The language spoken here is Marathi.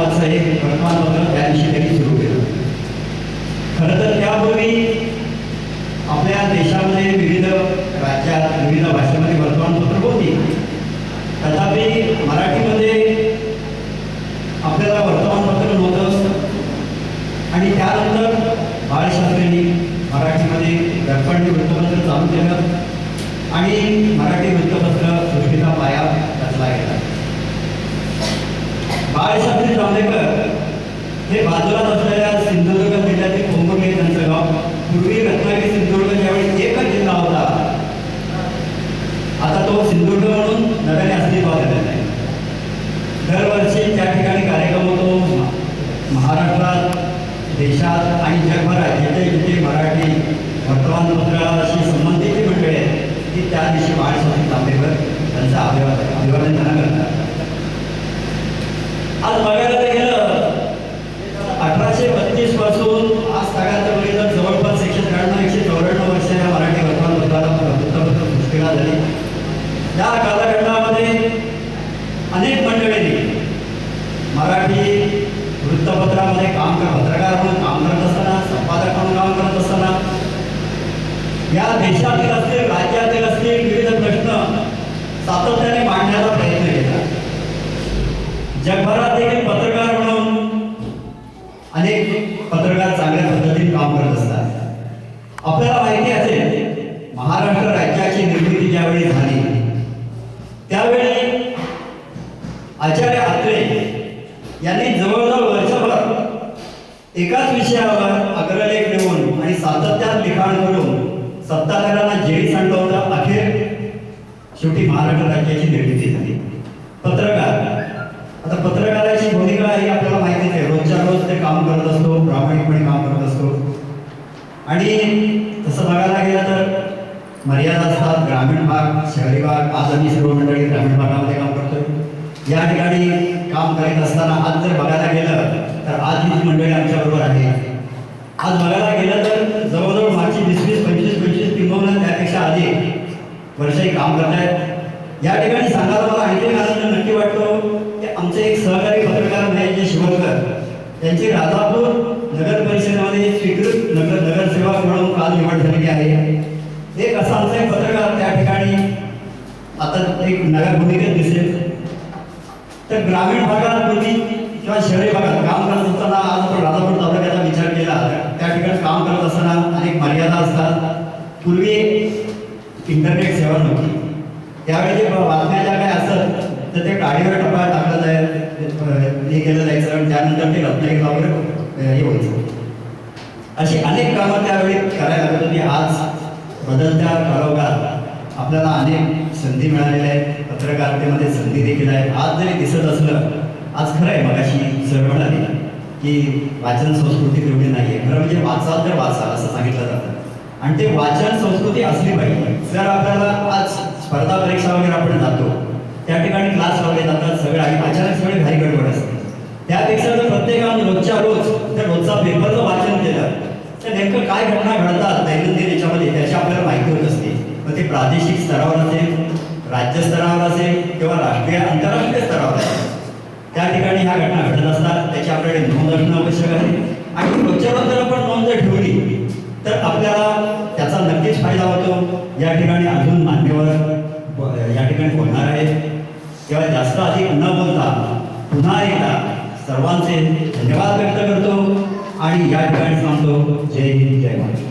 नावाचं एक वर्तमानपत्र त्या दिवशी त्यांनी सुरू केलं. खरं तर त्यापूर्वी आपल्या देशामध्ये विविध राज्यात विविध भाषेमध्ये वर्तमानपत्र होती. तथापि मराठीमध्ये आपल्याला वर्तमानपत्र नव्हतं आणि त्यानंतर बाळशास्त्रींनी मराठीमध्ये दर्पण वृत्तपत्र चालू केलं आणि मराठी वृत्तपत्र सृष्टीचा पाया रचला गेला. बाळशास्त्री जांभेकर हे बाजूलाच असलेल्या सिंधुदुर्ग जिल्ह्यातील कोंबडी हे त्यांचं गाव. पूर्वी रत्नागिरी सिंधुदुर्ग ज्यावेळी एकच जिल्हा होता, आता तो सिंधुदुर्ग म्हणून नव्याने अस्तित्वात आलेला आहे. दरवर्षी त्या ठिकाणी कार्यक्रम होतो. महाराष्ट्रात, देशात आणि जगभरात जिथे जिथे मराठी वर्तमानपत्राशी संबंधित मंडळी आहेत ती त्या दिवशी बाळशास्त्री जांभेकर त्यांचं अभिवादन त्यांना करतात. आज बघायला गेलं 1832 पासून आज तागापर्यंत जवळपास 193-194 वर्ष या मराठी वर्तमानपत्राला वृत्तपत्र सृष्टीला झाली. या कालखंडामध्ये अनेक मंडळींनी मराठी वृत्तपत्रामध्ये पत्रकार म्हणून काम करत असताना, संपादक म्हणून काम करत असताना या देशातील असतील, राज्यातील असतील विविध प्रश्न सातत्याने मांडण्याचा प्रयत्न केला. जगभरात देखील पत्रकार म्हणून अनेक पत्रकार चांगल्या पद्धतीने काम करत असतात. आपल्याला माहिती असेल, महाराष्ट्र राज्याची निर्मिती ज्यावेळी झाली त्यावेळी आचार्य अत्रे यांनी जवळजवळ वर्षभर एकाच विषयावर अग्रलेख लिहून आणि सातत्यात लिखाण करून सत्ताधाऱ्यांना जेरी सांडलं होतं. अखेर शेवटी महाराष्ट्र राज्याची निर्मिती झाली. पत्रकार, आता पत्रकाराची भूमिका ही आपल्याला माहितीच आहे. रोजच्या रोज ते काम करत असतो, प्रामाणिकपणे काम करत असतो आणि तसं बघायला गेलं तर मर्यादा असतात. ग्रामीण भाग, शहरी भाग. आज आम्ही सर्व मंडळी ग्रामीण भागामध्ये काम करतोय. या ठिकाणी काम करीत असताना आज जर बघायला गेलं तर आज ही मंडळी आमच्याबरोबर आहे. आज बघायला गेलं तर जवळजवळ मागची 20-25 किंवा त्यापेक्षा अधिक वर्षही काम करत आहेत. या ठिकाणी सांगायला मला आणखी आनंद नक्की वाटतो की आमचे एक सहकारी पत्रकार महेश शिवरकर त्यांची राजापूर नगर परिषदेमध्ये स्वीकृत नगरसेवक म्हणून काल निवड झालेली आहे. एक असा आमचा एक पत्रकार त्या ठिकाणी आता एक नगर भूमिकेत दिसेल. तर ग्रामीण भागात पूर्वी किंवा शहरी भागात काम करत असताना आज आपण राजापूर तालुक्याचा विचार केला, त्या ठिकाणी काम करत असताना अनेक मर्यादा असतात. पूर्वी इंटरनेट सेवा नव्हती. त्यावेळी जे बातम्या ज्या काय असत तर ते गाडीवर टप्पा टाकलं जायचं, हे केलं जायचं आणि त्यानंतर ते रत्नागिरीला वगैरे हे व्हायचं. अशी अनेक कामं त्यावेळी करायला लागत होती. आज बदलत्या काळोखात आपल्याला अनेक संधी मिळालेल्या आहेत. पत्रकारितेमध्ये संधी देखील आहे. आज जरी दिसत असलं, आज खरं आहे मगाशी सर म्हणाले की वाचन संस्कृती तेवढी नाही आहे. खरं म्हणजे वाचाल तर वाचा असं सांगितलं जातं आणि ते वाचन संस्कृती असली पाहिजे. जर आपल्याला आज स्पर्धा परीक्षा वगैरे आपण जातो, त्या ठिकाणी क्लास लावले जातात सगळं आणि अचानक सगळे घाई गडबड असते. त्यापेक्षा जर प्रत्येकानं रोजच्या रोज जर रोजचा पेपरचं वाचन केलं तर नेमकं काय घटना घडतात दैनंदिन याच्यामध्ये त्याची आपल्याला माहिती होत असते. मग ते प्रादेशिक स्तरावर असेल, राज्य स्तरावर असेल किंवा राष्ट्रीय आंतरराष्ट्रीय स्तरावर असेल, त्या ठिकाणी ह्या घटना घडत असतात. त्याची आपल्याकडे नोंद असणं आवश्यक आहे आणि रोजच्या रोज जर आपण नोंद जर ठेवली तर आपल्याला त्याचा नक्कीच फायदा होतो. या ठिकाणी अजून मान्यवर या ठिकाणी बोलणार आहेत तेव्हा जास्त अधिक न बोलता पुन्हा एकदा सर्वांचे धन्यवाद व्यक्त करतो आणि या ठिकाणी सांगतो जय हिंद, जय महाराष्ट्र.